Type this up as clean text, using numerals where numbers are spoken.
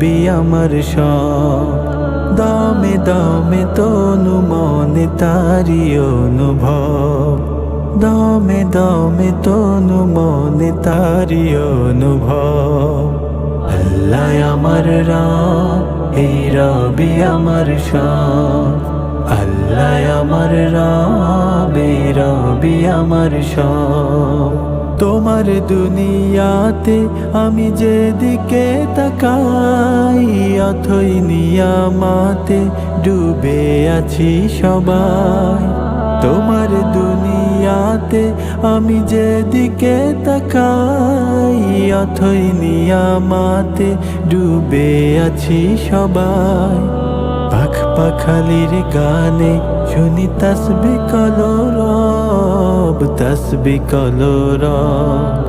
রবি আমার সব। দমে দমে তনু মনে তারি অনুভব, দমে দমে তনু মনে তারি অনুভব। আল্লাহ আমার রব, এই রবি আমার সব। আল্লাহ আমার রব, এই রবি আমার সব। তোমার দুনিয়াতে আমি যেদিকে তাকাই, অথই নিয়ামাতে ডুবে আছি সবাই। তোমার দুনিয়াতে আমি যেদিকে তাকাই, অথই নিয়ামাতে ডুবে আছি সবাই। পাখ পাখালির গানে শুনি তাসবিহ কলো রব, তাসবিহ কলো রব।